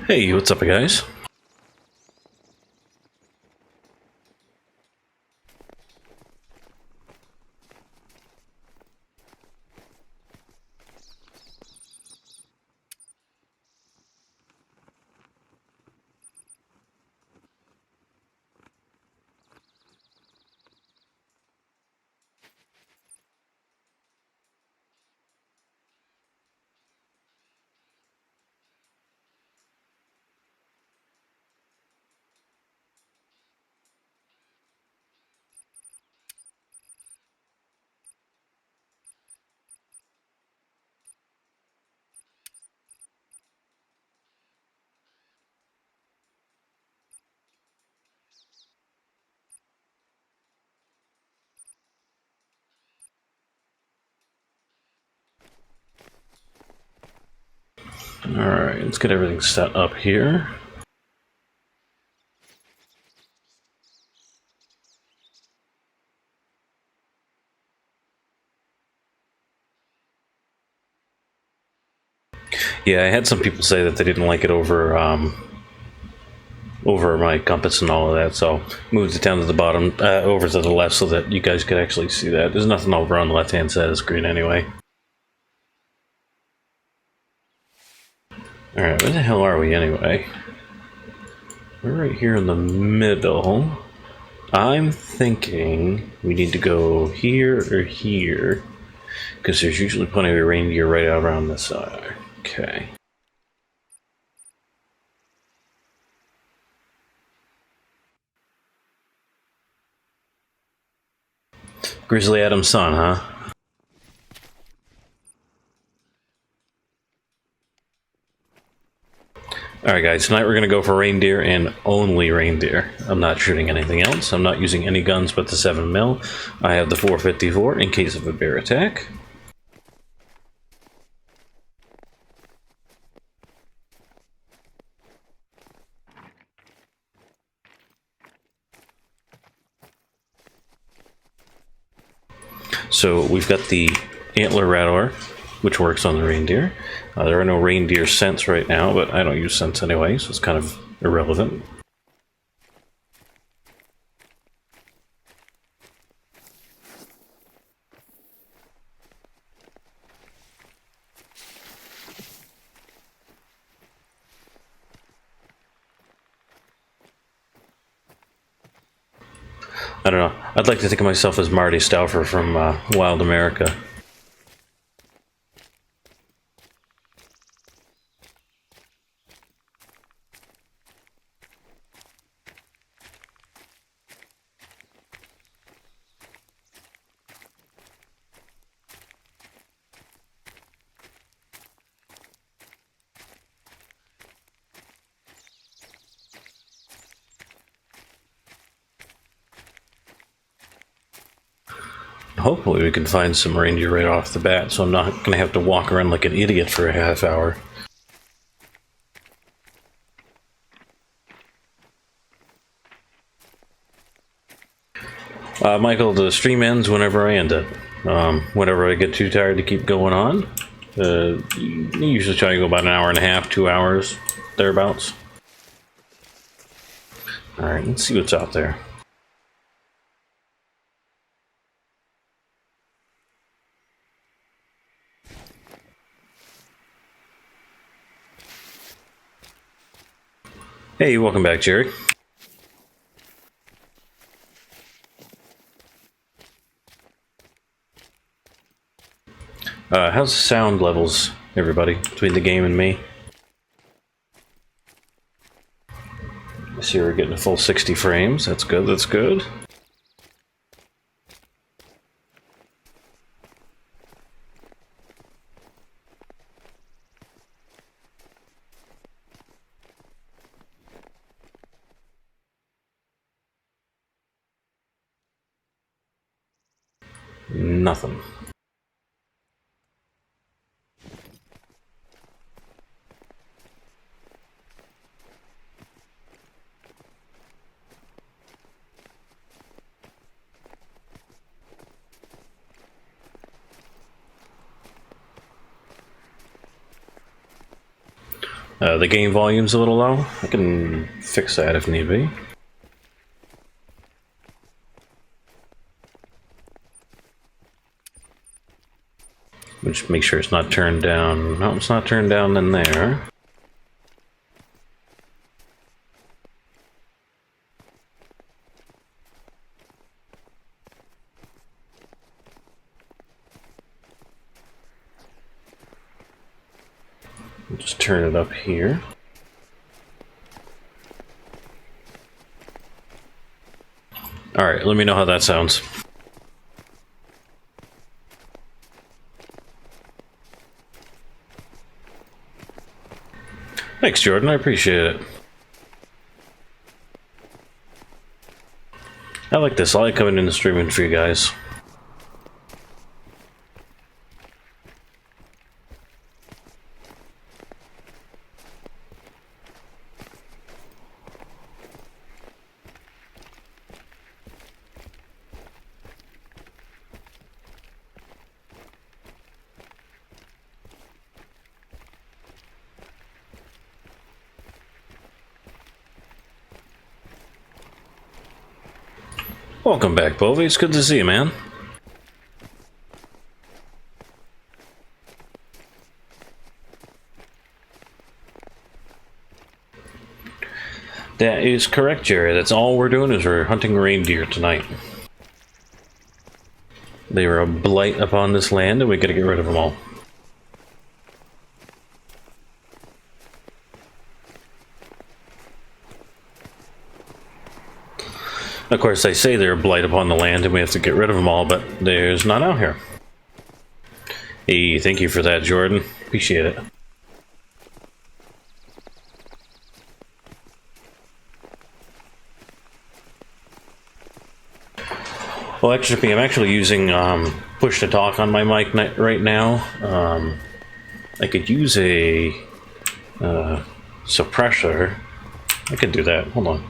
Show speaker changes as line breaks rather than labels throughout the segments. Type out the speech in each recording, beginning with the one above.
Hey, what's up, guys? Alright, let's get everything set up here. Yeah, I had some people say that they didn't like it over my compass and all of that, so moved it down to the bottom, over to the left so that you guys could actually see that. There's nothing over on the left-hand side of the screen anyway. Alright, where the hell are we anyway? We're right here in the middle. I'm thinking we need to go here or here, because there's usually plenty of reindeer right out around this side. Okay. Grizzly Adam's son, huh? Alright guys, tonight we're going to go for reindeer and only reindeer. I'm not shooting anything else. I'm not using any guns but the 7mm. I have the 454 in case of a bear attack. So we've got the antler rattler, which works on the reindeer. There are no reindeer scents right now, but I don't use scents anyway, so it's kind of irrelevant. I don't know. I'd like to think of myself as Marty Stauffer from Wild America. Hopefully we can find some reindeer right off the bat, so I'm not going to have to walk around like an idiot for a half hour. Michael, the stream ends whenever I end it. Whenever I get too tired to keep going on. Usually try to go about an hour and a half, 2 hours, thereabouts. Alright, let's see what's out there. Hey, welcome back, Jerry. How's the sound levels, everybody, between the game and me? I see we're getting a full 60 frames. That's good, that's good. Nothing. The game volume's a little low. I can fix that if need be. Which make sure it's not turned down. No, it's not turned down in there. Just turn it up here. Alright, let me know how that sounds. Thanks, Jordan, I appreciate it. I like this. I like coming in and streaming for you guys. Welcome back, Bovey. It's good to see you, man. That is correct, Jerry. That's all we're doing is we're hunting reindeer tonight. They are a blight upon this land, and we gotta get rid of them all. Of course, they say they're a blight upon the land and we have to get rid of them all, but there's none out here. Hey, thank you for that, Jordan. Appreciate it. Well, actually, I'm actually using push to talk on my mic right now. I could use a suppressor. I could do that. Hold on.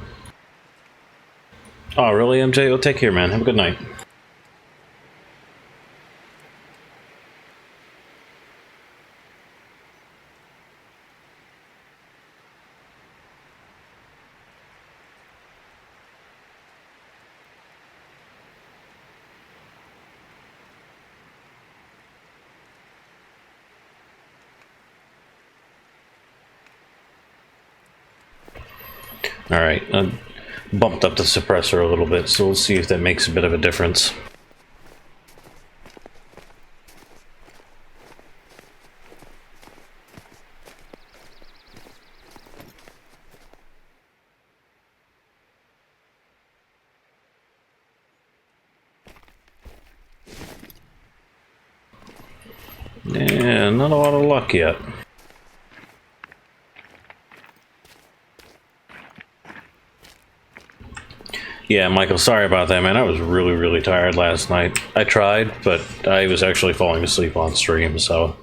Oh, really, MJ? Oh, take care, man. Have a good night. Alright, I bumped up the suppressor a little bit, so we'll see if that makes a bit of a difference. Yeah, not a lot of luck yet. Yeah, Michael, sorry about that, man. I was really, really tired last night. I tried, but I was actually falling asleep on stream, so...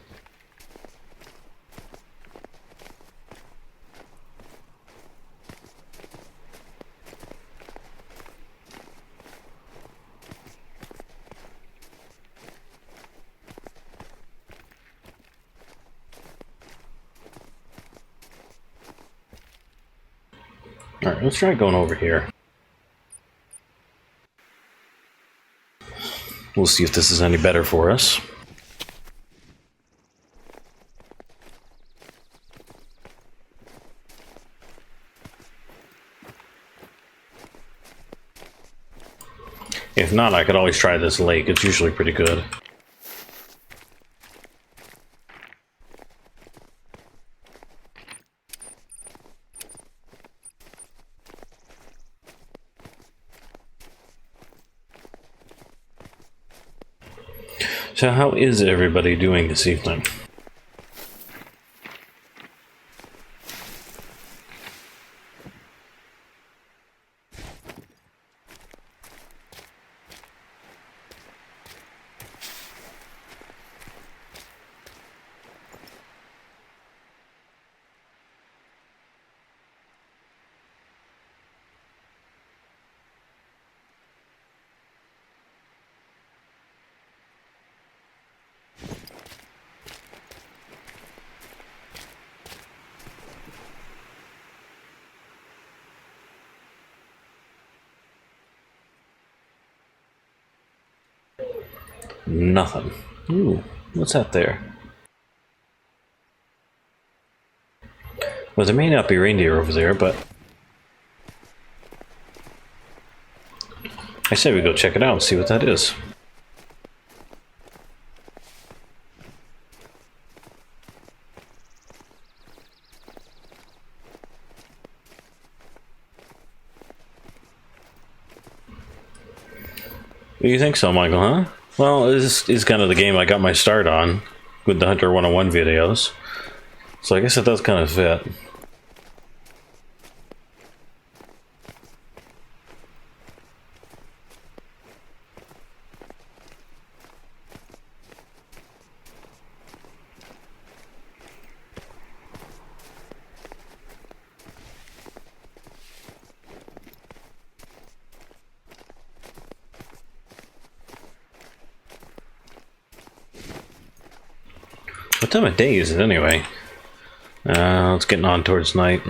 Alright, let's try going over here. We'll see if this is any better for us. If not, I could always try this lake. It's usually pretty good. So how is everybody doing this evening? Nothing. Ooh, what's that there? Well, there may not be reindeer over there, but I say we go check it out and see what that is. You think so, Michael, huh? Well, this is kind of the game I got my start on with the Hunter 101 videos. So I guess it does kind of fit. What time of day is it anyway? It's getting on towards night.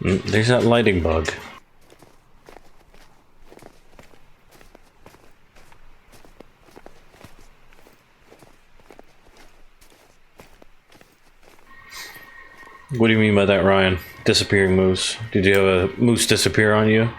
There's that lighting bug. What do you mean by that, Ryan? Disappearing moose. Did you have a moose disappear on you?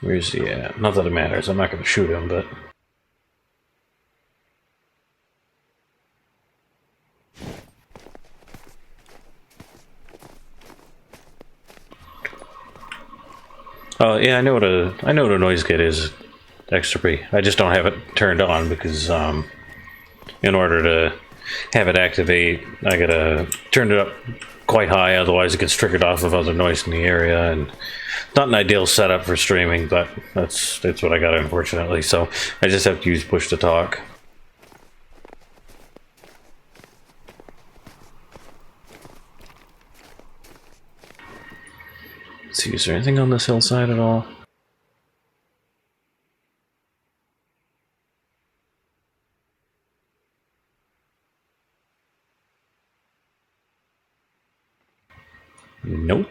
Where's he at? Not that it matters. I'm not going to shoot him, but... Oh yeah, I know what a noise gate is. Extra. I just don't have it turned on because in order to have it activate, I gotta turn it up quite high. Otherwise, it gets triggered off of other noise in the area, and not an ideal setup for streaming. But that's what I got, unfortunately. So I just have to use push to talk. Let's see, is there anything on this hillside at all? Nope.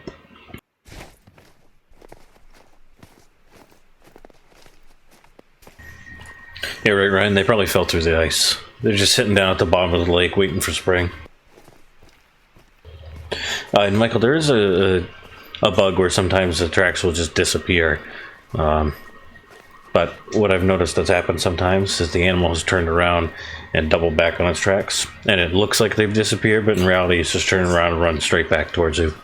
Yeah, right, Ryan. They probably fell through the ice. They're just sitting down at the bottom of the lake waiting for spring. And Michael, there is a bug where sometimes the tracks will just disappear. But what I've noticed that's happened sometimes is the animal has turned around and doubled back on its tracks. And it looks like they've disappeared, but in reality it's just turning around and running straight back towards you.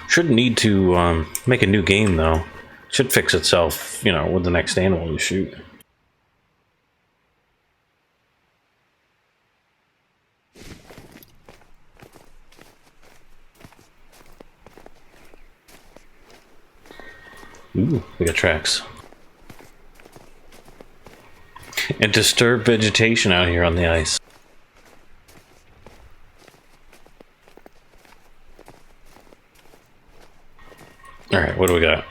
Shouldn't need to make a new game, though. Should fix itself, you know, with the next animal you shoot. Ooh, we got tracks. And disturbed vegetation out here on the ice. Alright, what do we got?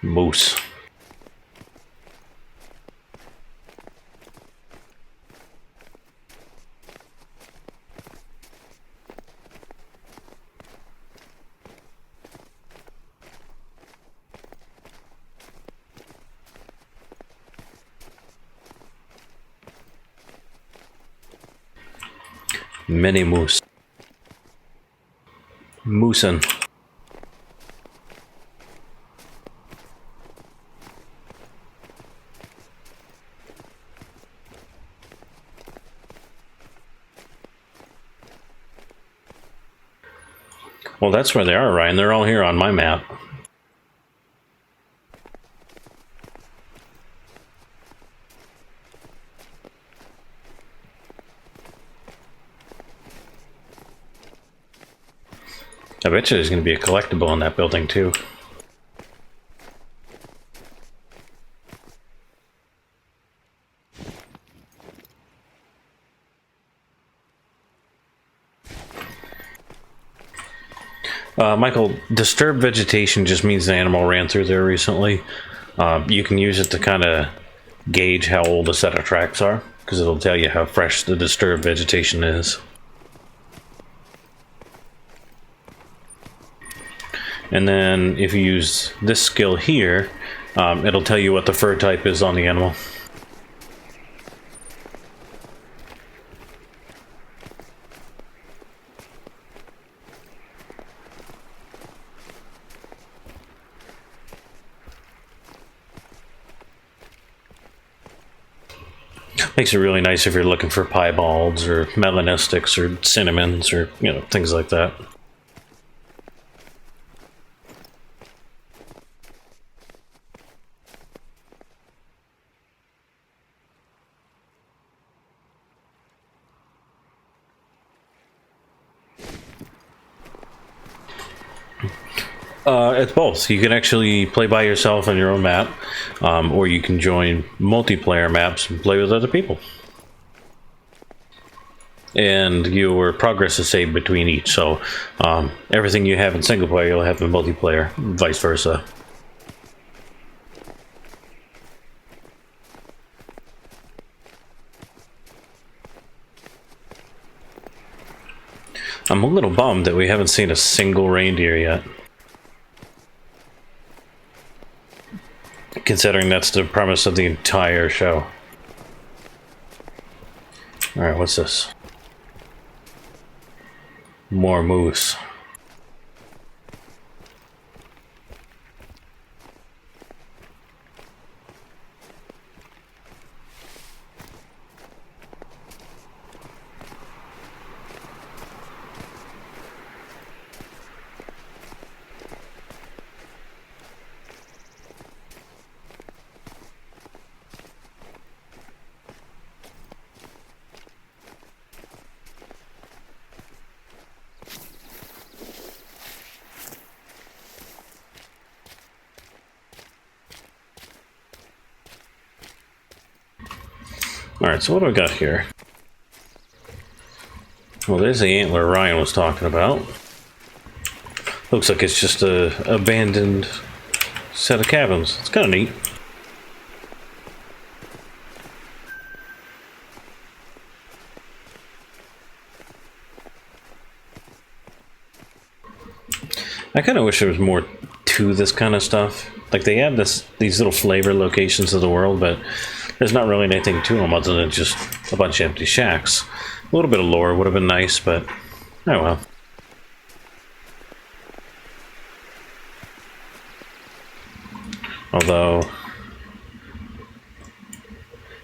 Moose. Many moose. Moosin'. Well, that's where they are, Ryan. They're all here on my map. I bet you there's going to be a collectible in that building too. Michael, disturbed vegetation just means the animal ran through there recently. You can use it to kind of gauge how old a set of tracks are, because it'll tell you how fresh the disturbed vegetation is. And then if you use this skill here, it'll tell you what the fur type is on the animal. Makes it really nice if you're looking for piebalds or melanistics or cinnamons or, you know, things like that. It's both. You can actually play by yourself on your own map, or you can join multiplayer maps and play with other people. And your progress is saved between each, so everything you have in single player, you'll have in multiplayer, vice versa. I'm a little bummed that we haven't seen a single reindeer yet. Considering that's the premise of the entire show. Alright, what's this? More moose. Alright, so what do we got here? Well, there's the antler Ryan was talking about. Looks like it's just a abandoned set of cabins. It's kind of neat. I kind of wish there was more to this kind of stuff. Like, they have these little flavor locations of the world, but there's not really anything to them other than just a bunch of empty shacks. A little bit of lore would have been nice, but oh well. Although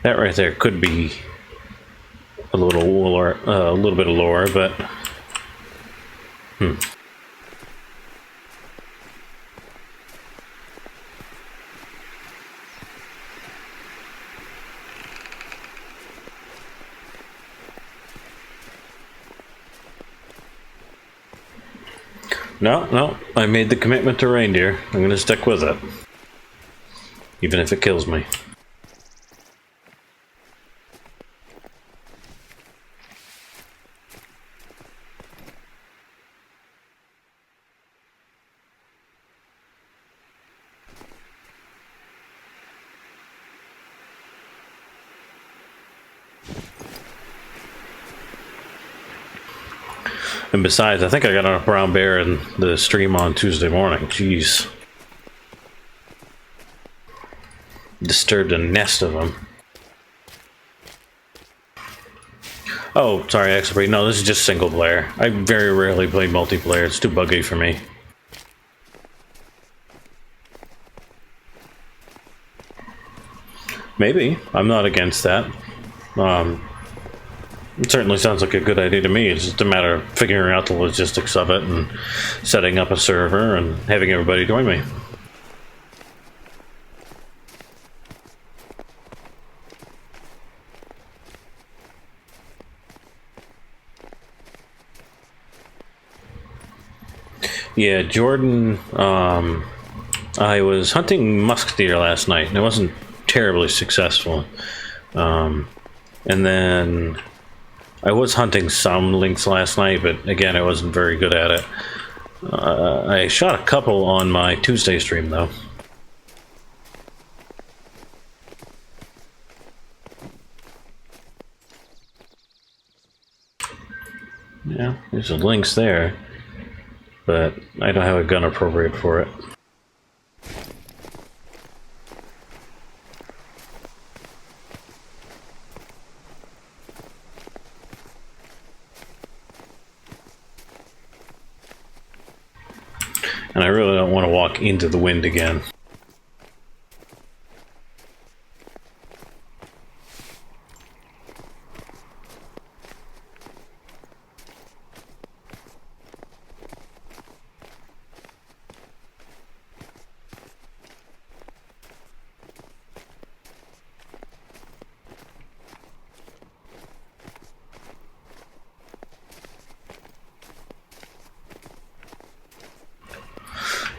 that right there could be a little lore, a little bit of lore, but No, I made the commitment to reindeer. I'm going to stick with it. Even if it kills me. And besides, I think I got a brown bear in the stream on Tuesday morning. Jeez. Disturbed a nest of them. Oh, sorry, XP. No, this is just single player. I very rarely play multiplayer. It's too buggy for me. Maybe. I'm not against that. It certainly sounds like a good idea to me. It's just a matter of figuring out the logistics of it and setting up a server and having everybody join me. Yeah, Jordan, I was hunting musk deer last night, and it wasn't terribly successful. And then I was hunting some lynx last night, but again, I wasn't very good at it. I shot a couple on my Tuesday stream, though. Yeah, there's a lynx there, but I don't have a gun appropriate for it. And I really don't want to walk into the wind again.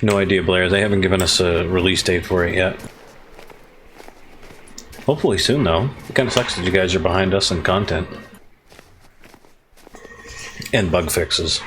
No idea, Blair. They haven't given us a release date for it yet. Hopefully soon, though. It kind of sucks that you guys are behind us in content. And bug fixes.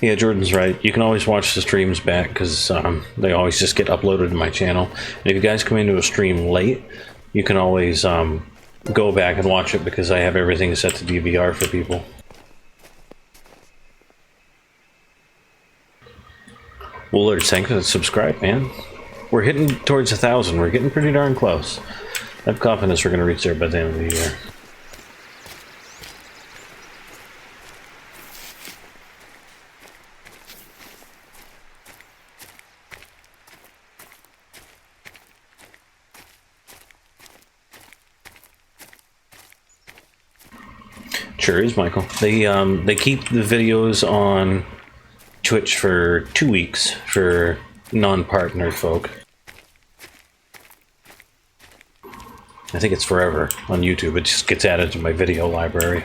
Yeah, Jordan's right. You can always watch the streams back because they always just get uploaded to my channel. And if you guys come into a stream late, you can always go back and watch it because I have everything set to DVR for people. Woolard, thanks for the subscribe, man. We're hitting towards 1,000. We're getting pretty darn close. I have confidence we're going to reach there by the end of the year. Sure is, Michael. They keep the videos on Twitch for 2 weeks for non-partner folk. I think it's forever on YouTube. It just gets added to my video library.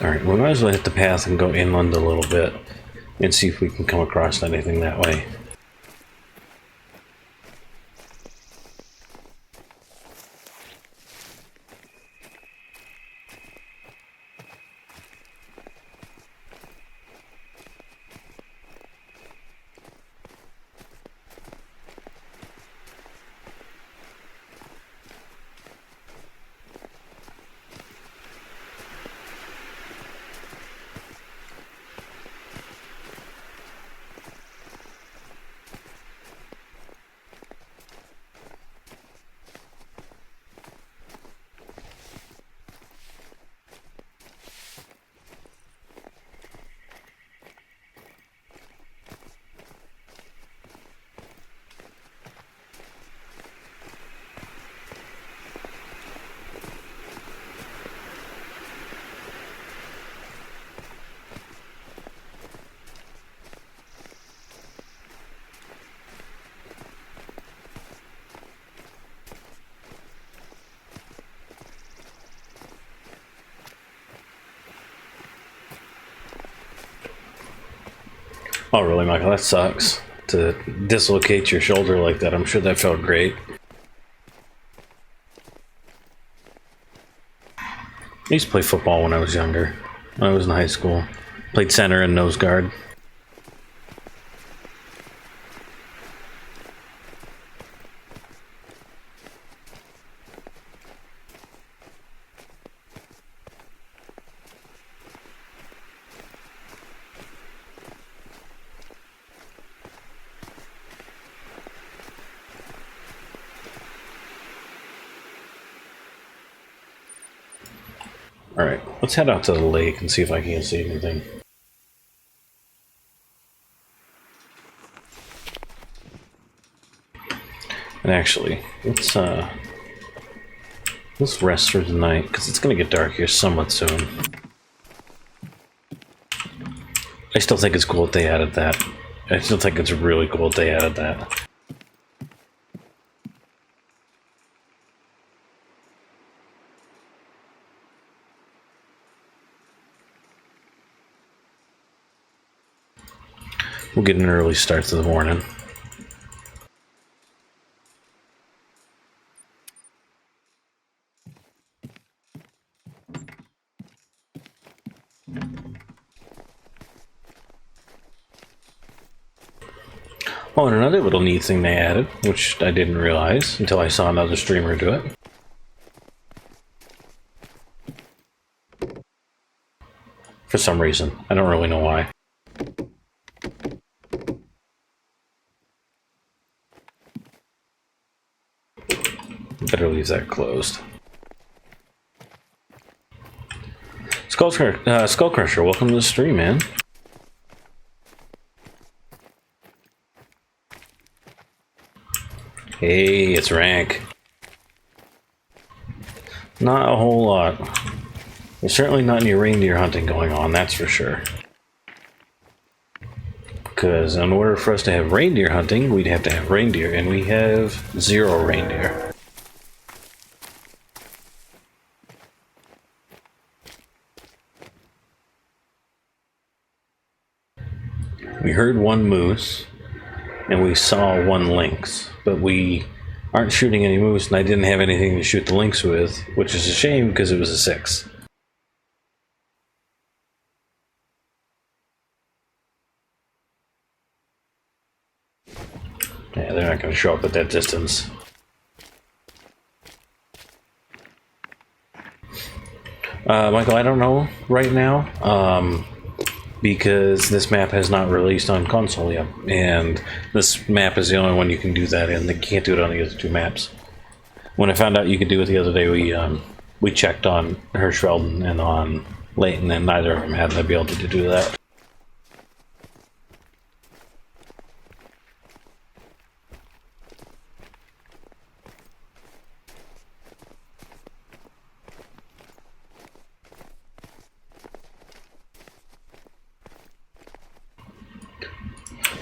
Alright, we might as well hit the path and go inland a little bit and see if we can come across anything that way. Oh, really, Michael? That sucks. To dislocate your shoulder like that. I'm sure that felt great. I used to play football when I was younger. When I was in high school. Played center and nose guard. Alright, let's head out to the lake and see if I can't see anything. And actually, let's rest for tonight, because it's going to get dark here somewhat soon. I still think it's cool that they added that. I still think it's really cool that they added that. We'll get an early start to the morning. Oh, and another little neat thing they added, which I didn't realize until I saw another streamer do it. For some reason. I don't really know why. Better leave that closed. Skull Crusher, welcome to the stream, man. Hey, it's rank. Not a whole lot. There's certainly not any reindeer hunting going on, that's for sure. Because in order for us to have reindeer hunting, we'd have to have reindeer, and we have 0 reindeer. We heard 1 moose, and we saw 1 lynx, but we aren't shooting any moose, and I didn't have anything to shoot the lynx with, which is a shame because it was a 6. Yeah, they're not going to show up at that distance. Michael, I don't know right now, because this map has not released on console yet, and this map is the only one you can do that in. You can't do it on the other 2 maps. When I found out you could do it the other day, we checked on Hirschfeld and on Leighton, and neither of them had the ability to do that.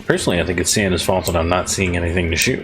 Personally, I think it's Santa's fault that I'm not seeing anything to shoot.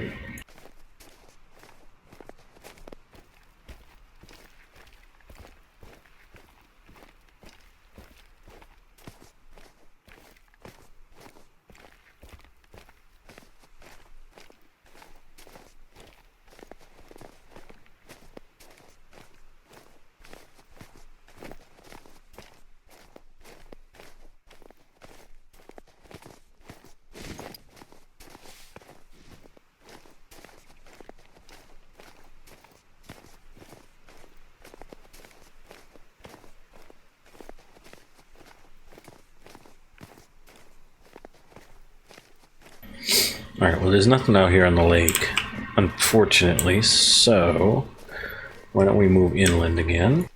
Alright, well there's nothing out here on the lake, unfortunately, so why don't we move inland again?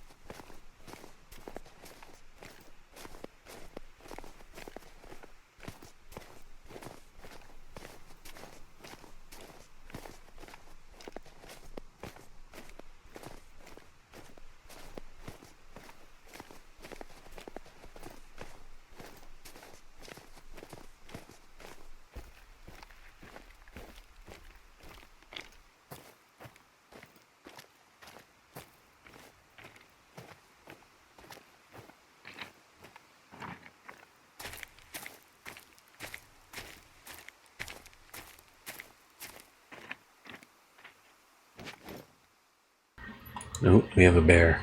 Oh, we have a bear.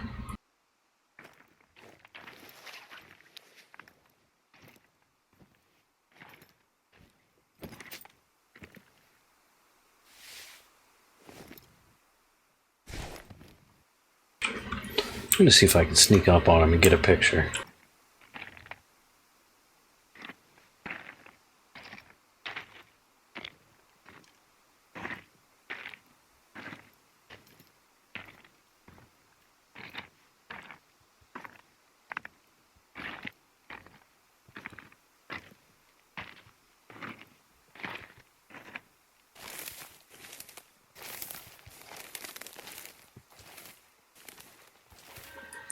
I'm gonna see if I can sneak up on him and get a picture.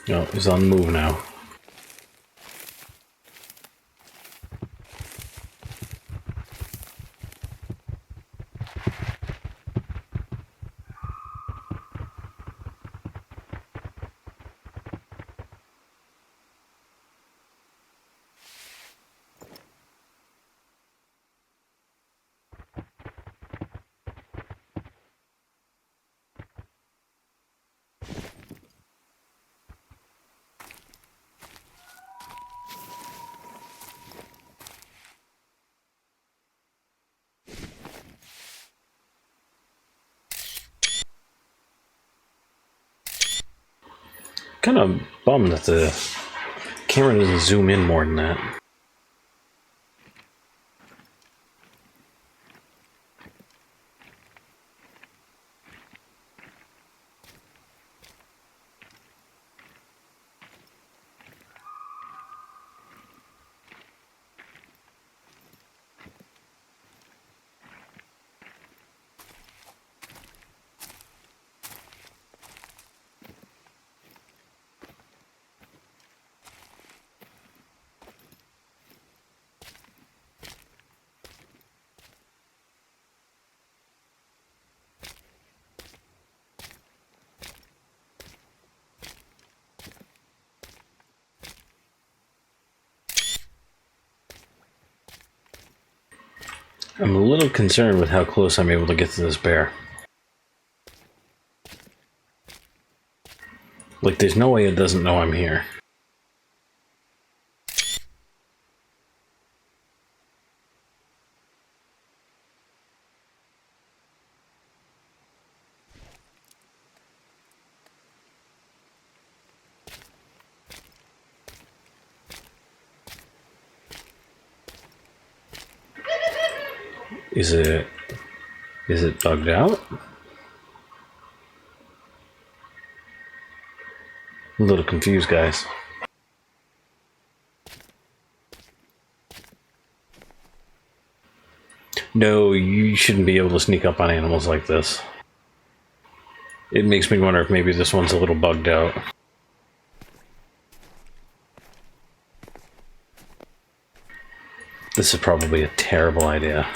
No, he's on the move now. Kind of bummed that the camera doesn't zoom in more than that. I'm a little concerned with how close I'm able to get to this bear. Like, there's no way it doesn't know I'm here. Is it bugged out? I'm a little confused, guys. No, you shouldn't be able to sneak up on animals like this. It makes me wonder if maybe this one's a little bugged out. This is probably a terrible idea.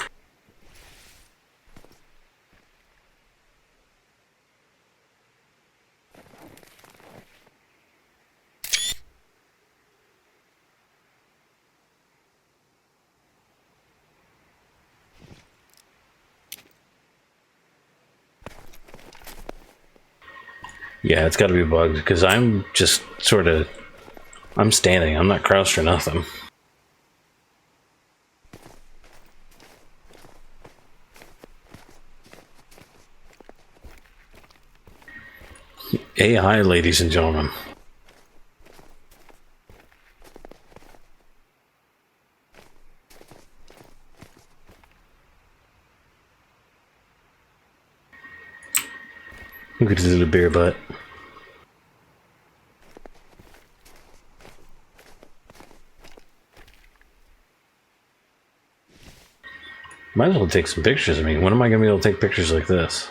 Yeah, it's got to be bugged, because I'm just sort of... I'm standing. I'm not crouched or nothing. AI, ladies and gentlemen. Look at his little bear butt. Might as well take some pictures. I mean, when am I going to be able to take pictures like this?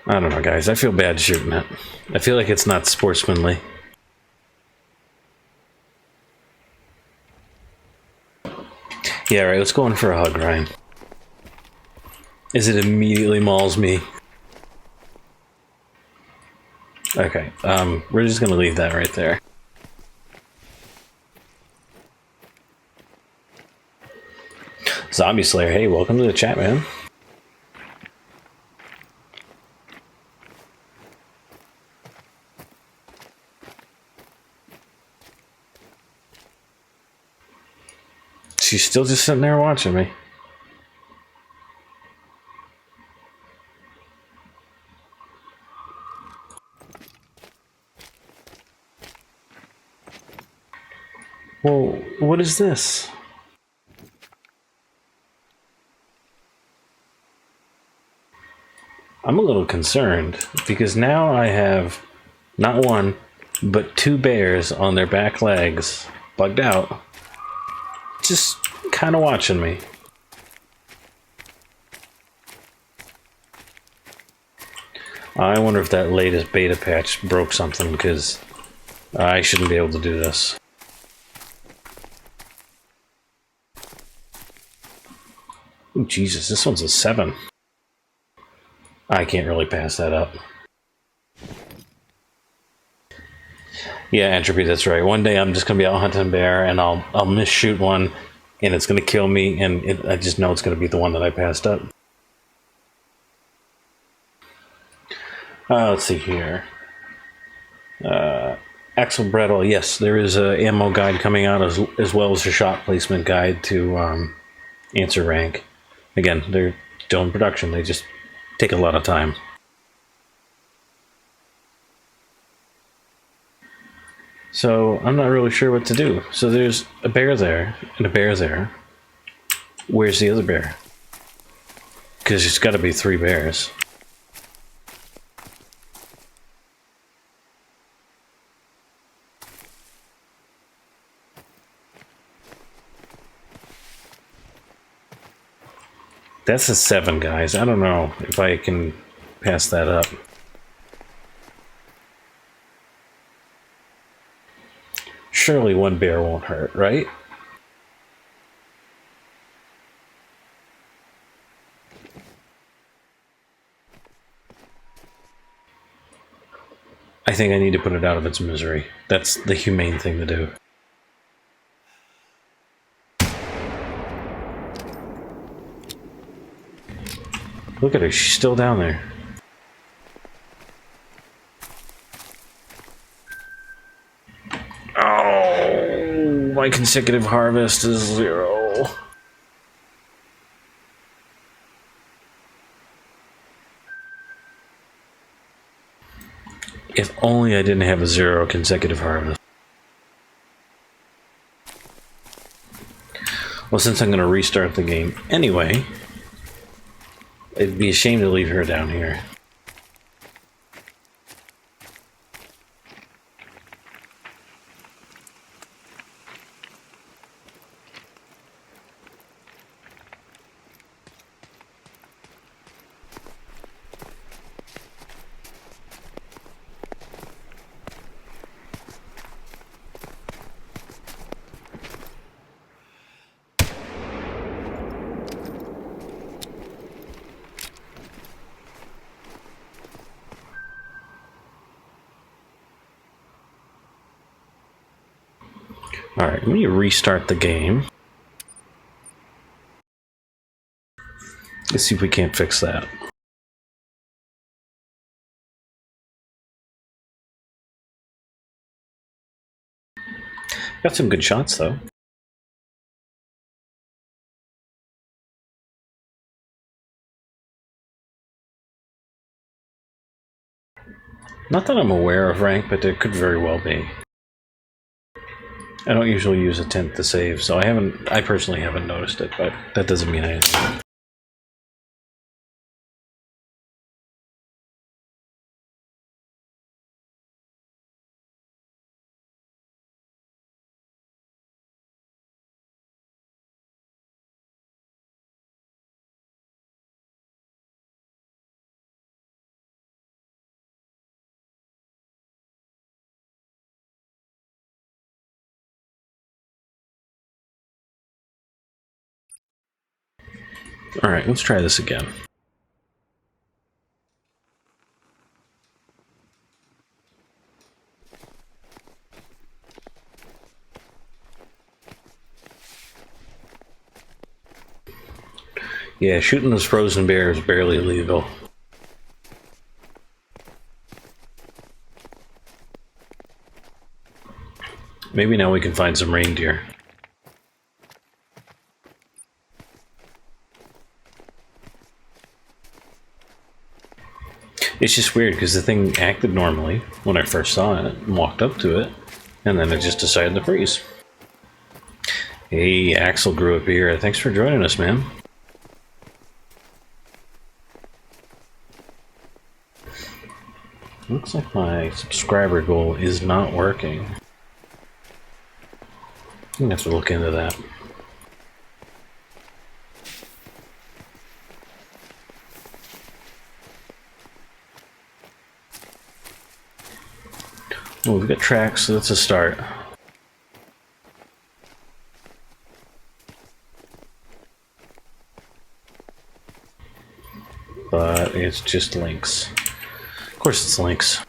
I don't know, guys. I feel bad shooting it. I feel like it's not sportsmanly. Yeah, right. Let's go in for a hug, Ryan. As it immediately mauls me. Okay, we're just gonna leave that right there. Zombie Slayer, hey, welcome to the chat, man. She's still just sitting there watching me. Well, what is this? I'm a little concerned because now I have not one, but 2 bears on their back legs, bugged out, just kind of watching me. I wonder if that latest beta patch broke something, because I shouldn't be able to do this. Ooh, Jesus, this one's a 7. I can't really pass that up. Yeah, Entropy, that's right. One day I'm just going to be out hunting bear, and I'll misshoot one, and it's going to kill me, and I just know it's going to be the one that I passed up. Let's see here. Axel Brettel, yes, there is a ammo guide coming out as well as a shot placement guide to answer rank. Again, they're still in production. They just take a lot of time. So I'm not really sure what to do. So there's a bear there and a bear there. Where's the other bear? Because there's got to be 3 bears. That's a 7, guys. I don't know if I can pass that up. Surely 1 bear won't hurt, right? I think I need to put it out of its misery. That's the humane thing to do. Look at her, she's still down there. Oh, my consecutive harvest is 0. If only I didn't have a 0 consecutive harvest. Well, since I'm going to restart the game anyway, it'd be a shame to leave her down here. Alright, let me restart the game. Let's see if we can't fix that. Got some good shots, though. Not that I'm aware of rank, but there could very well be. I don't usually use a tent to save, so I personally haven't noticed it, but that doesn't mean anything. Alright, let's try this again. Yeah, shooting this frozen bear is barely legal. Maybe now we can find some reindeer. It's just weird because the thing acted normally when I first saw it and walked up to it, and then it just decided to freeze. Hey, Axel grew up here. Thanks for joining us, man. Looks like my subscriber goal is not working. I'm gonna have to look into that. Well, we've got tracks, so that's a start. But it's just links. Of course it's links.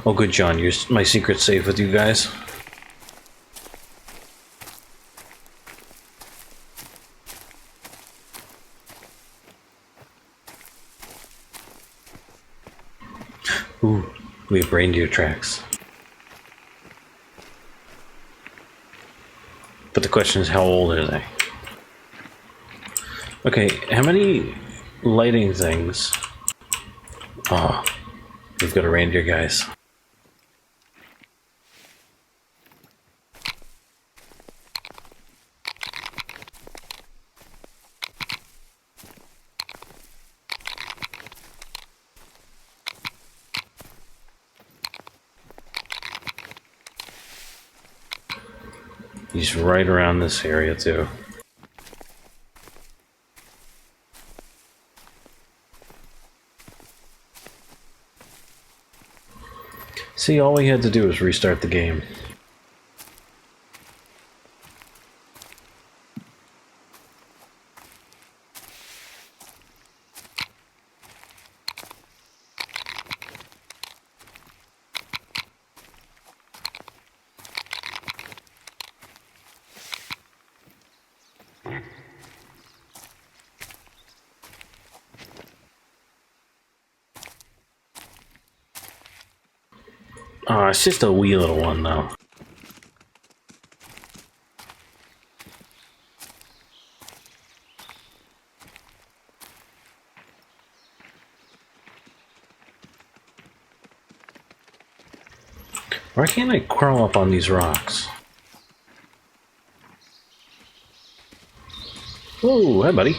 Oh good, John, my secret's safe with you guys. Ooh, we have reindeer tracks. But the question is, how old are they? Okay, how many lighting things? Oh, we've got a reindeer, guys. He's right around this area too. See, all we had to do was restart the game. Oh, it's just a wee little one, though. Why can't I crawl up on these rocks? Whoa, hi, buddy.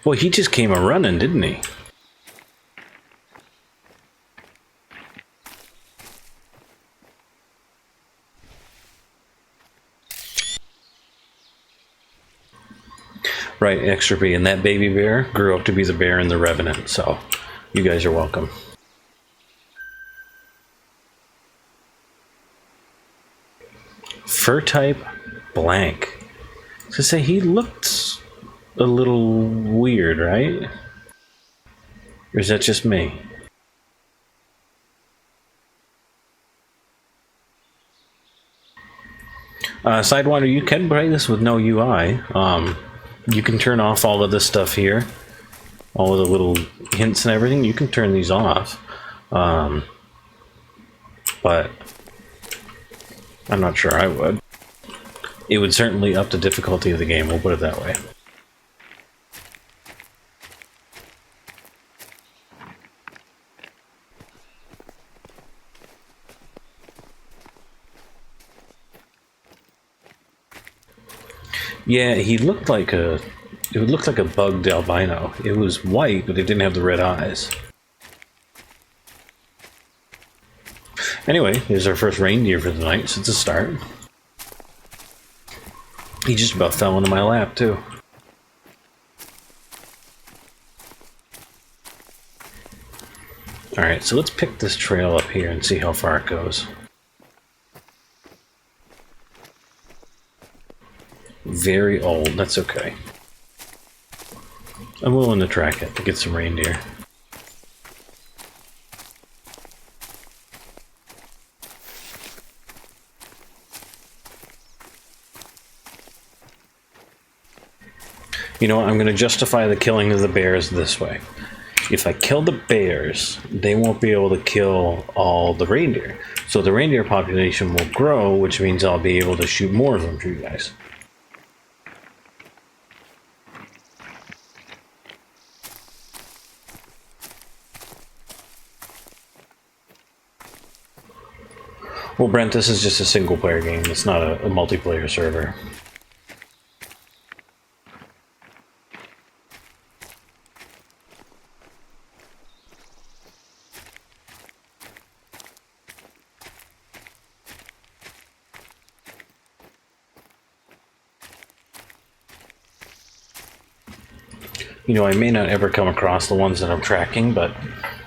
Boy, he just came a-running, didn't he? Right, extra B. And that baby bear grew up to be the bear in the Revenant, so you guys are welcome. Fur type blank. To say he looked a little weird, right? Or is that just me? Sidewinder, you can play this with no UI. You can turn off all of this stuff here. All of the little hints and everything. You can turn these off. But I'm not sure I would. It would certainly up the difficulty of the game, we'll put it that way. Yeah, he looked like it looked like a bugged albino. It was white, but it didn't have the red eyes. Anyway, here's our first reindeer for the night, so it's a start. He just about fell into my lap, too. Alright, so let's pick this trail up here and see how far it goes. Very old, that's okay. I'm willing to track it to get some reindeer. You know what? I'm going to justify the killing of the bears this way. If I kill the bears, they won't be able to kill all the reindeer. So the reindeer population will grow, which means I'll be able to shoot more of them for you guys. Well, Brent, this is just a single-player game. It's not a multiplayer server. You know, I may not ever come across the ones that I'm tracking, but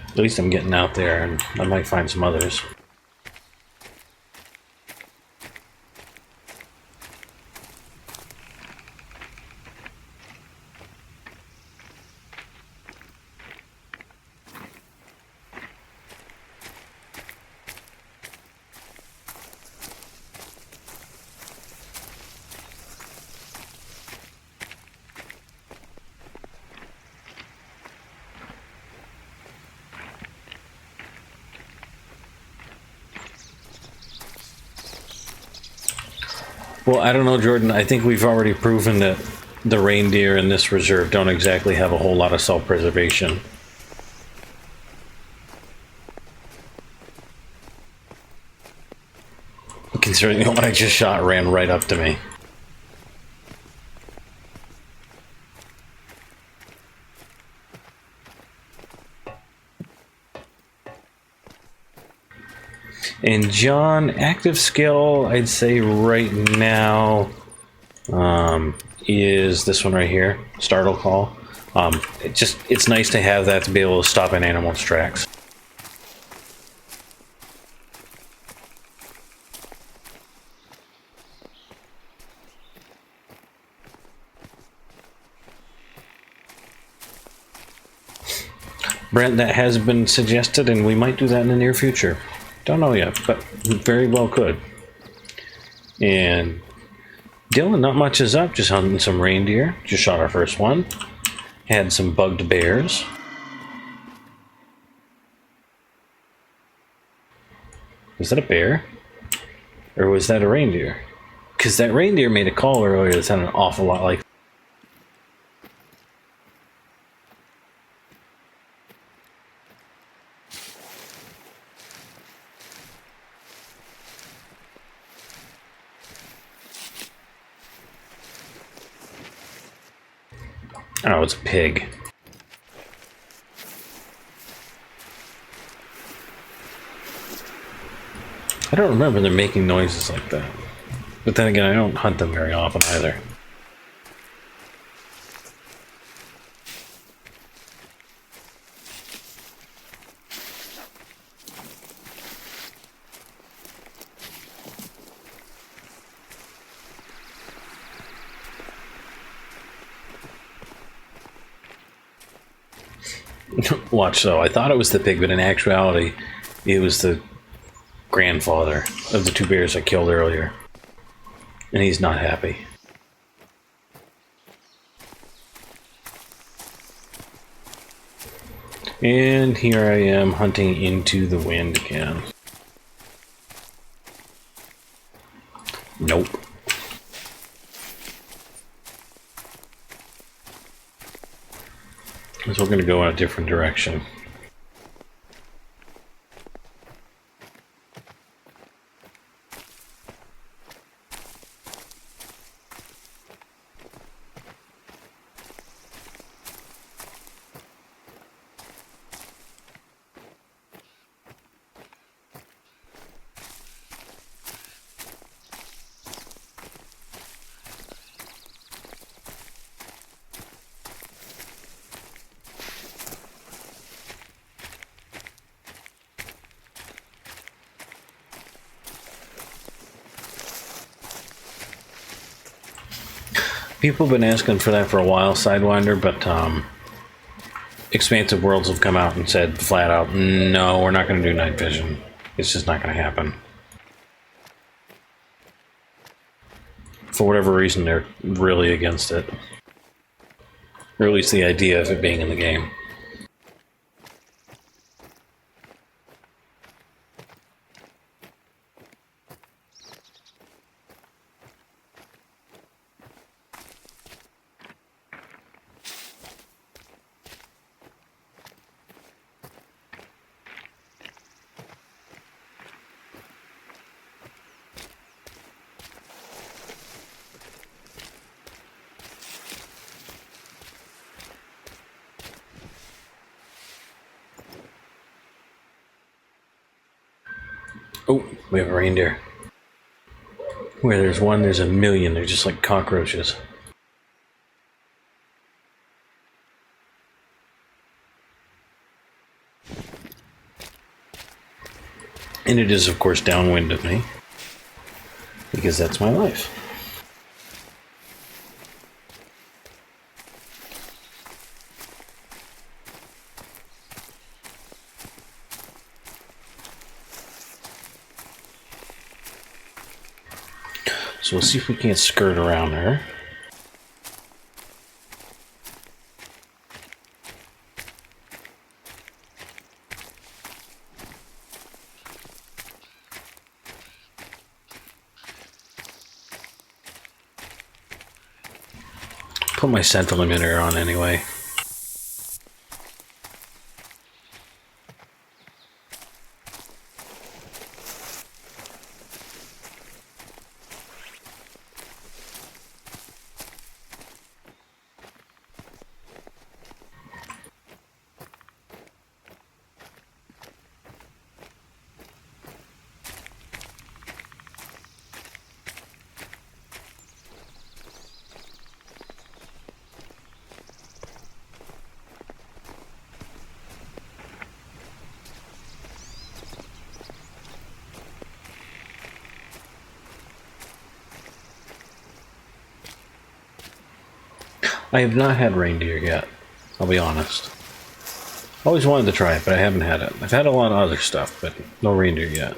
at least I'm getting out there, and I might find some others. Well, I don't know, Jordan. I think we've already proven that the reindeer in this reserve don't exactly have a whole lot of self-preservation. Considering the one I just shot ran right up to me. And John, active skill, I'd say right now is this one right here, Startle Call. It's nice to have that to be able to stop an animal's tracks. Brent, that has been suggested, and we might do that in the near future. Don't know yet, but very well could. And Dylan, not much is up, just hunting some reindeer. Just shot our first one. Had some bugged bears. Was that a bear? Or was that a reindeer? Because that reindeer made a call earlier that sounded an awful lot like... Oh, it's a pig. I don't remember them making noises like that. But then again, I don't hunt them very often either. Watch though, I thought it was the pig, but in actuality, it was the grandfather of the two bears I killed earlier. And he's not happy. And here I am hunting into the wind again. Nope. So we're going to go in a different direction. People have been asking for that for a while, Sidewinder, but Expansive Worlds have come out and said flat out, no, we're not going to do night vision. It's just not going to happen. For whatever reason, they're really against it. Or at least the idea of it being in the game. Oh, we have a reindeer. Where there's one, there's a million. They're just like cockroaches. And it is, of course, downwind of me. Because that's my life. So we'll see if we can't skirt around her. Put my scent limiter on anyway. I have not had reindeer yet, I'll be honest. Always wanted to try it, but I haven't had it. I've had a lot of other stuff, but no reindeer yet.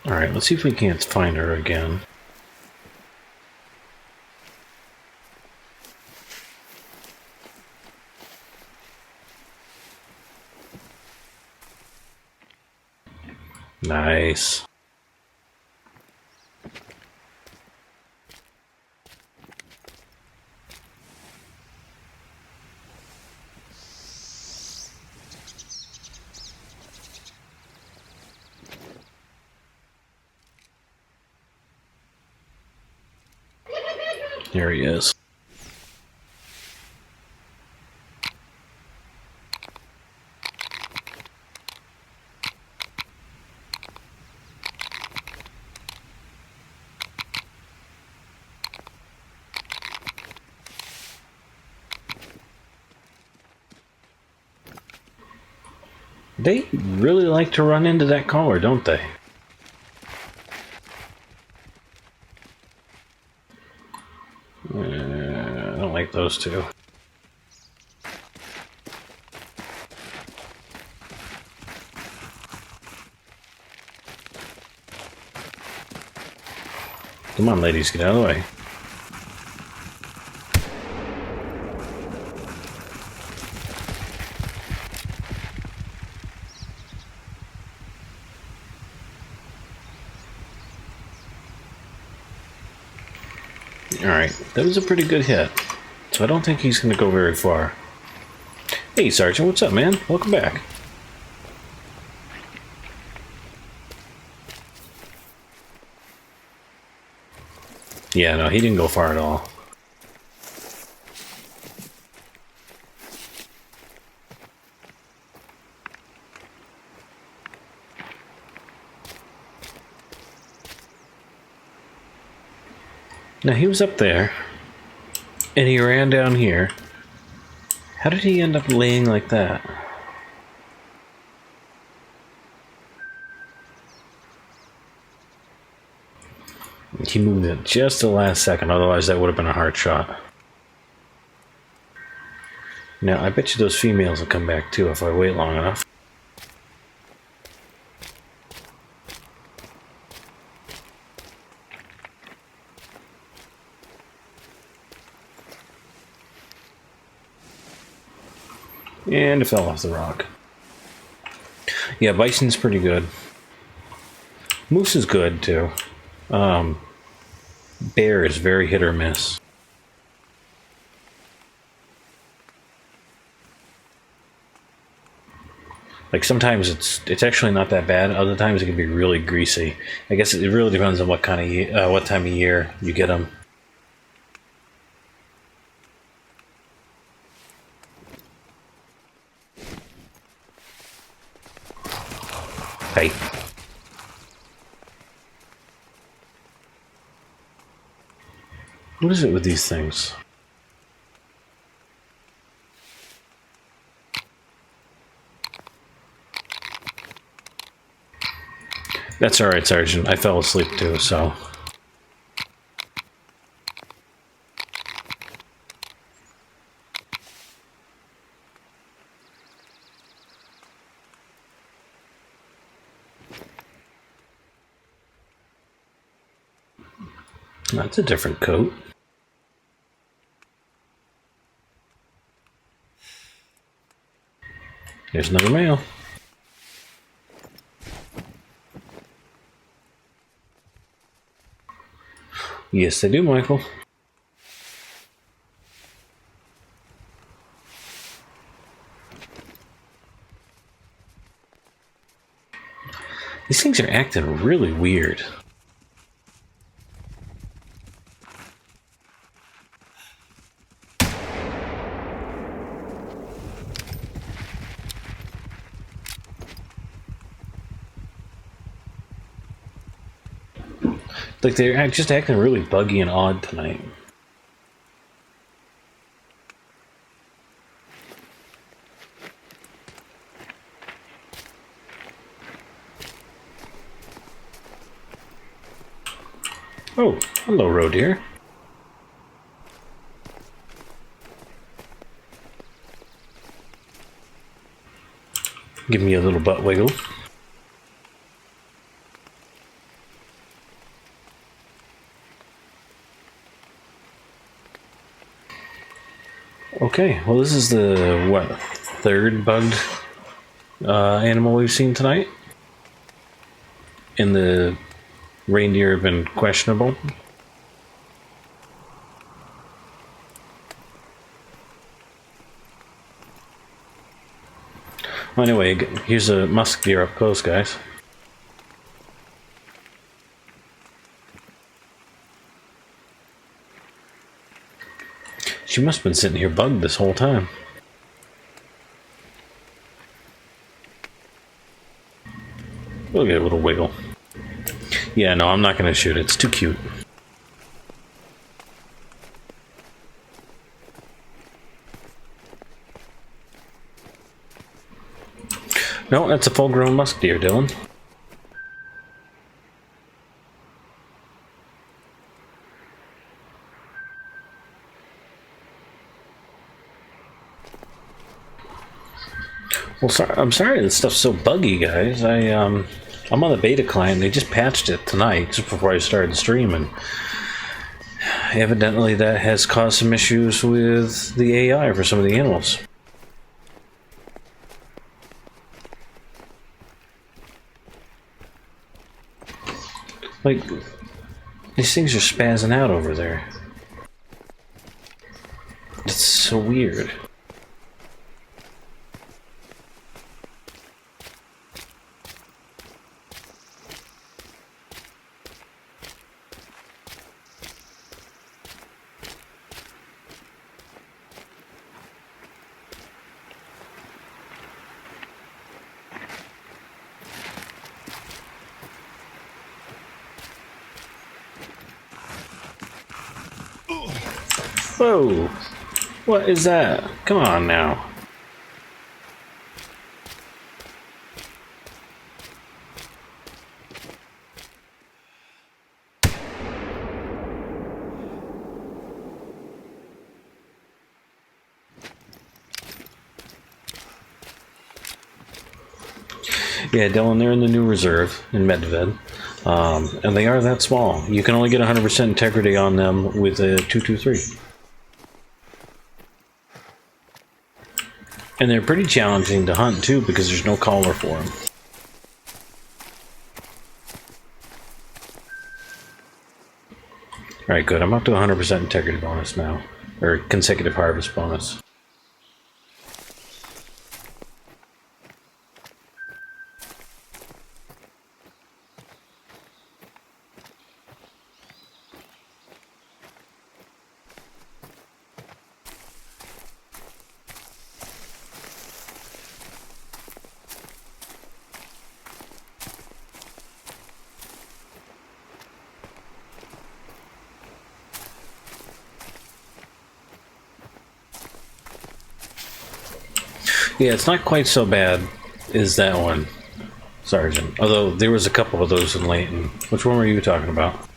Alright, let's see if we can't find her again. Nice. There he is. They really like to run into that collar, don't they? I don't like those two. Come on, ladies, get out of the way. Alright, that was a pretty good hit. So I don't think he's going to go very far. Hey, Sergeant, what's up, man? Welcome back. Yeah, no, he didn't go far at all. Now, he was up there, and he ran down here. How did he end up laying like that? he moved at just the last second, otherwise that would have been a hard shot. Now, I bet you those females will come back too if I wait long enough. And it fell off the rock. Yeah, bison's pretty good. Moose is good too. Bear is very hit or miss. Like sometimes it's actually not that bad. Other times it can be really greasy. I guess it really depends on what kind of what time of year you get them. Hey. What is it with these things? That's alright, Sergeant. I fell asleep too, so... That's a different coat. There's another male. Yes, they do, Michael. These things are acting really weird. Like they're just acting really buggy and odd tonight. Oh, hello, roe deer. Give me a little butt wiggle. Okay, well this is the, what, third bugged animal we've seen tonight? And the reindeer have been questionable. Well, anyway, here's a musk deer up close, guys. She must have been sitting here bugged this whole time. We'll get a little wiggle. Yeah, no, I'm not going to shoot it. It's too cute. No, that's a full-grown musk deer, Dylan. Well, I'm sorry this stuff's so buggy, guys. I'm on the beta client. They just patched it tonight, just before I started streaming. Evidently, that has caused some issues with the AI for some of the animals. Like, these things are spazzing out over there. It's so weird. Whoa! What is that? Come on now. Yeah, Dylan, they're in the new reserve in Medved. And they are that small. You can only get 100% integrity on them with a 223. And they're pretty challenging to hunt too because there's no collar for them. Alright, good. I'm up to 100% integrity bonus now. Or consecutive harvest bonus. Yeah, it's not quite so bad as that one, Sergeant. Although there was a couple of those in Layton. Which one were you talking about?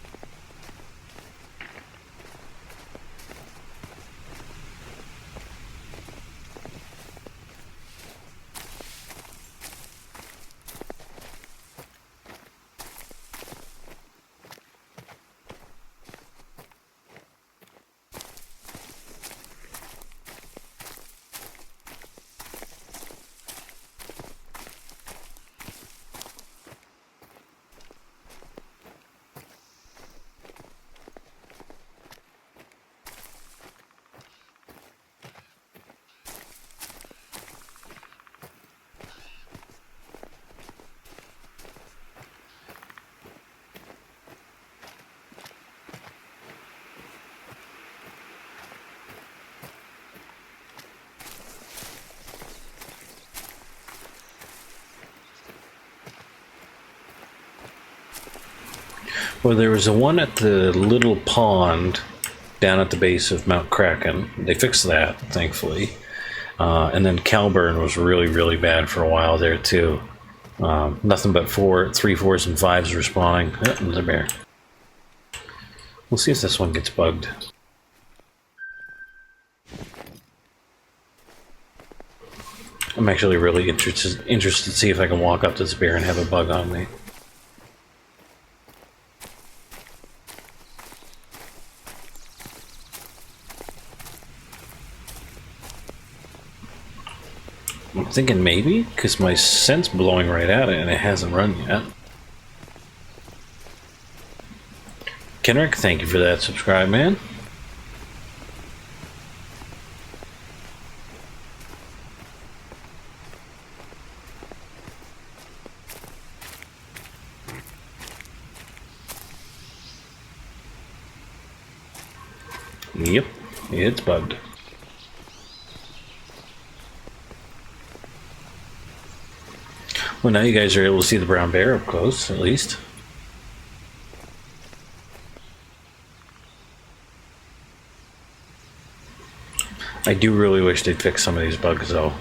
Well, there was a one at the little pond down at the base of Mount Kraken. They fixed that, thankfully. And then Calburn was really, really bad for a while there, too. Nothing but 3, 4s, and 5s respawning. Oh, another bear. We'll see if this one gets bugged. I'm actually really interested to see if I can walk up to this bear and have a bug on me. I'm thinking maybe, because my scent's blowing right at it and it hasn't run yet. Kenrick, thank you for that subscribe, man. Yep, it's bugged. Well, now you guys are able to see the brown bear up close, at least. I do really wish they'd fix some of these bugs, though.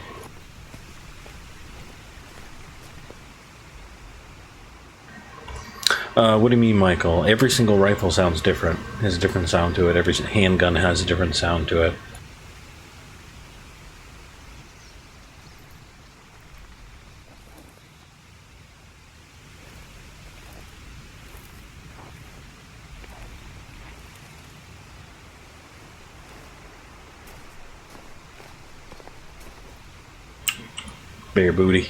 What do you mean, Michael? Every single rifle sounds different. Has a different sound to it. Every handgun has a different sound to it. Bear booty.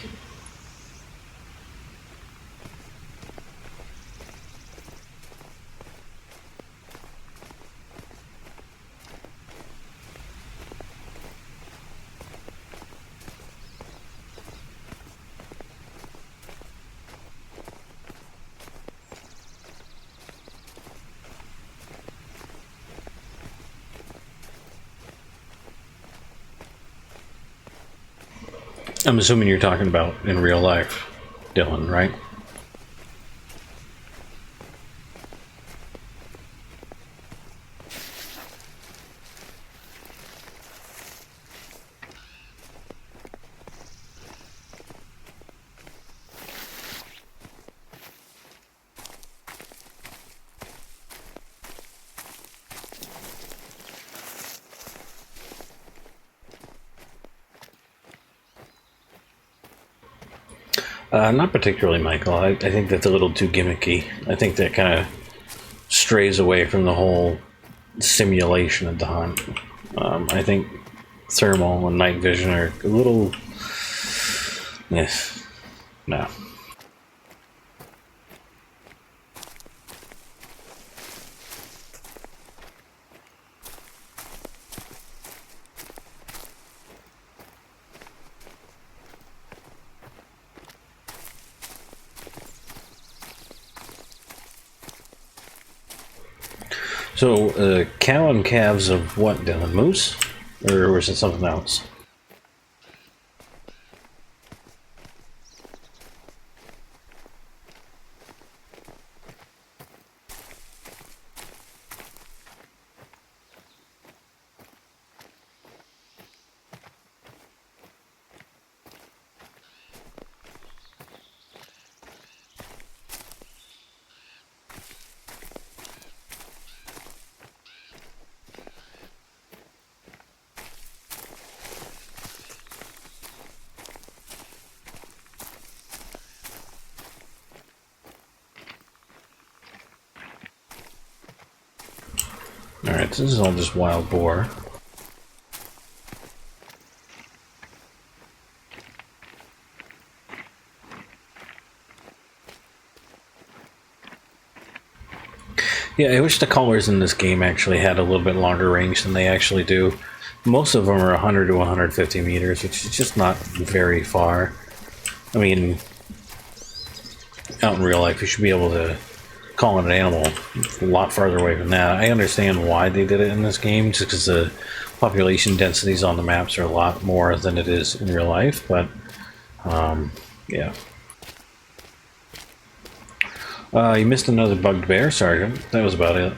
I'm assuming you're talking about in real life, Dylan, right? Not particularly, Michael. I think that's a little too gimmicky. I think that kind of strays away from the whole simulation of the hunt. I think thermal and night vision are a little... Yes. No. So, cow and calves of what, Dylan? Moose? Or was it something else? Alright, so this is all just wild boar. Yeah, I wish the callers in this game actually had a little bit longer range than they actually do. Most of them are 100 to 150 meters, which is just not very far. I mean, out in real life, you should be able to call an animal a lot farther away from that. I understand why they did it in this game, just because the population densities on the maps are a lot more than it is in real life, but yeah. You missed another bugged bear, Sergeant. That was about it.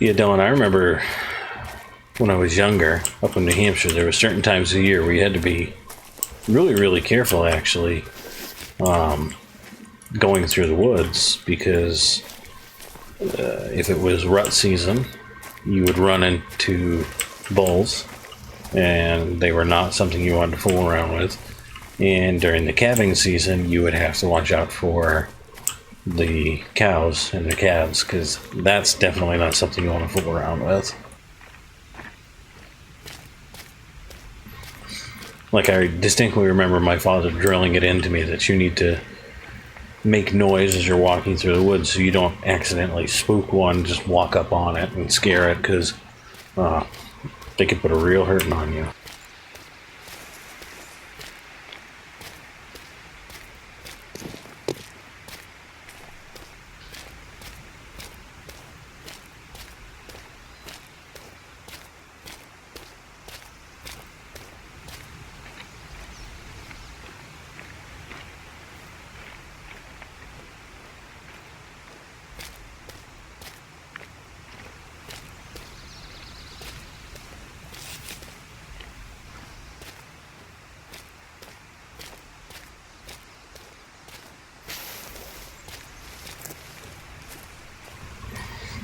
Yeah, Dylan, I remember when I was younger, up in New Hampshire, there were certain times of the year where you had to be really, really careful, actually, going through the woods, because if it was rut season, you would run into bulls, and they were not something you wanted to fool around with. And during the calving season, you would have to watch out for the cows and the calves, because that's definitely not something you want to fool around with. Like, I distinctly remember my father drilling it into me that you need to make noise as you're walking through the woods so you don't accidentally spook one, just walk up on it and scare it, because they could put a real hurting on you.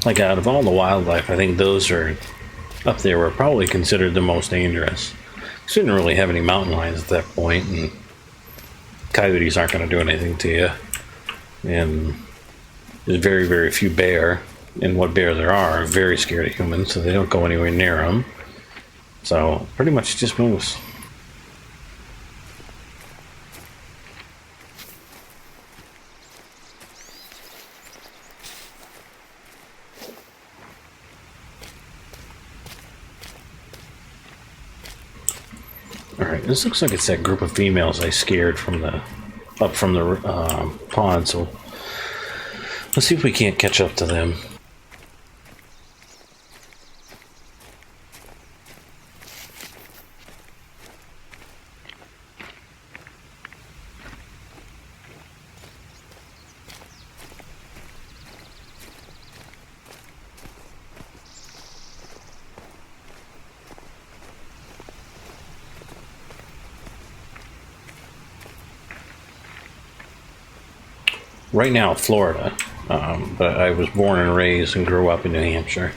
Like, out of all the wildlife, I think those are up there were probably considered the most dangerous. You didn't really have any mountain lions at that point, and coyotes aren't going to do anything to you. And there's very, very few bear, and what bear there are very scared of humans, so they don't go anywhere near them. So, pretty much just moose. Alright, this looks like it's that group of females I scared from the pond, so let's see if we can't catch up to them. right now Florida, but I was born and raised and grew up in New Hampshire.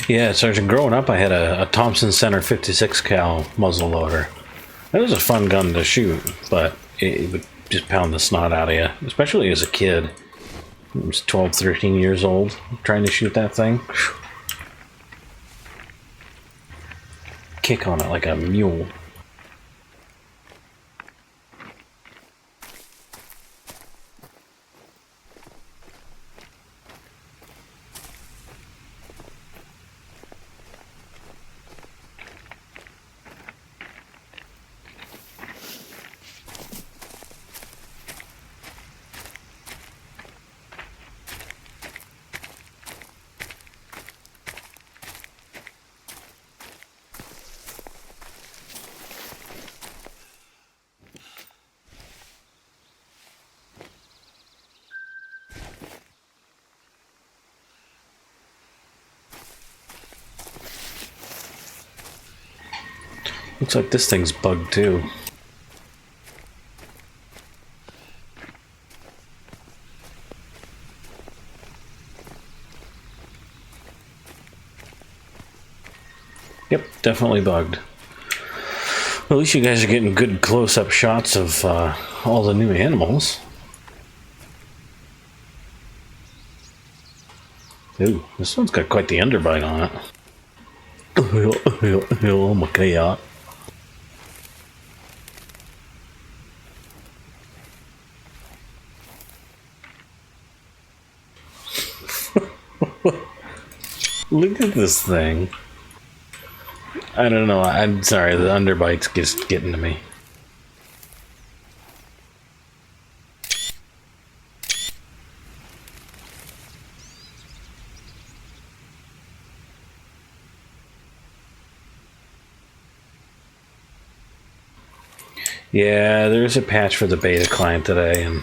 Yeah, Sergeant, growing up I had a Thompson Center 56 cal muzzle loader. That was a fun gun to shoot, but it would just pound the snot out of you, especially as a kid. I was 12, 13 years old trying to shoot that thing. Kick on it like a mule. Looks like this thing's bugged too. Yep, definitely bugged. Well, at least you guys are getting good close-up shots of all the new animals. Ooh, this one's got quite the underbite on it. Oh my god. Look at this thing. I don't know, I'm sorry, the underbite's just getting to me. Yeah, there's a patch for the beta client today, and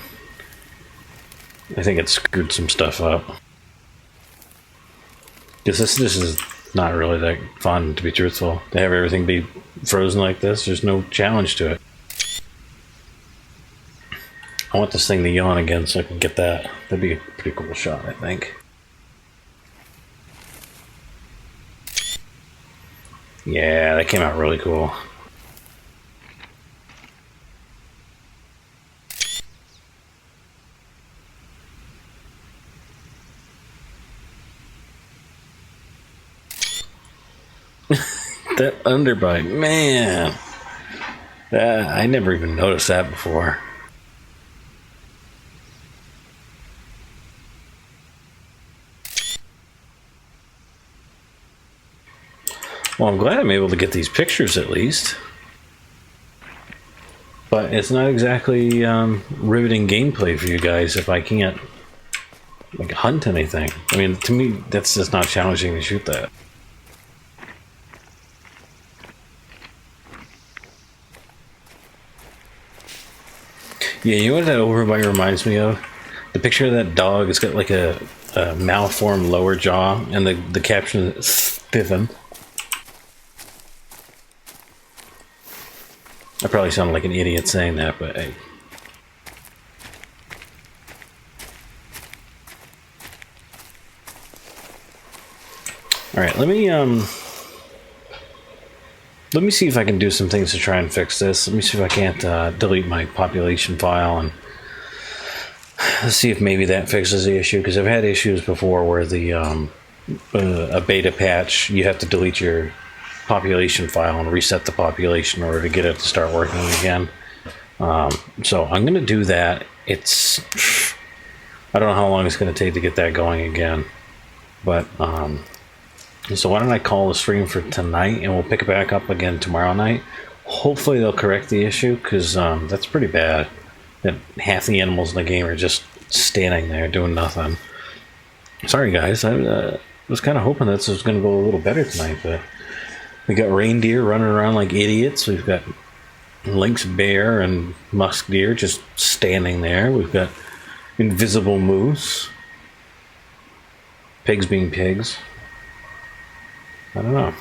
I think it screwed some stuff up. Because this is not really that fun, to be truthful. To have everything be frozen like this, there's no challenge to it. I want this thing to yawn again so I can get that. That'd be a pretty cool shot, I think. Yeah, that came out really cool. That underbite, man. I never even noticed that before. Well, I'm glad I'm able to get these pictures at least. But it's not exactly riveting gameplay for you guys if I can't like hunt anything. I mean, to me, that's just not challenging to shoot that. Yeah, you know what that overbite reminds me of? The picture of that dog, it's got like a malformed lower jaw, and the caption is spiffin. I probably sound like an idiot saying that, but hey. Alright, let me see if I can do some things to try and fix this. Let me see if I can't delete my population file, and let's see if maybe that fixes the issue, because I've had issues before where the a beta patch, you have to delete your population file and reset the population in order to get it to start working again. So I'm going to do that. I don't know how long it's going to take to get that going again, but so why don't I call the stream for tonight, and we'll pick it back up again tomorrow night. Hopefully they'll correct the issue, because that's pretty bad that half the animals in the game are just standing there doing nothing. Sorry guys, I was kind of hoping this was going to go a little better tonight, but we got reindeer running around like idiots. We've got lynx bear and musk deer just standing there. We've got invisible moose. Pigs being pigs. I don't know.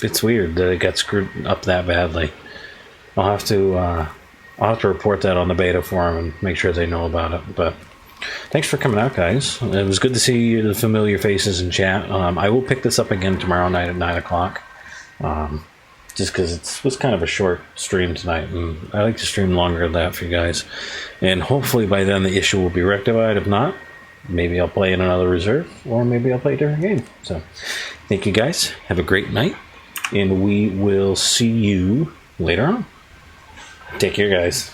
It's weird that it got screwed up that badly. I'll have to report that on the beta forum and make sure they know about it. But thanks for coming out, guys. It was good to see the familiar faces in chat. I will pick this up again tomorrow night at 9 o'clock. Just because it was kind of a short stream tonight, and I like to stream longer than that for you guys. And hopefully by then the issue will be rectified. If not, maybe I'll play in another reserve, or maybe I'll play a different game. So thank you guys. Have a great night, and we will see you later on. Take care, guys.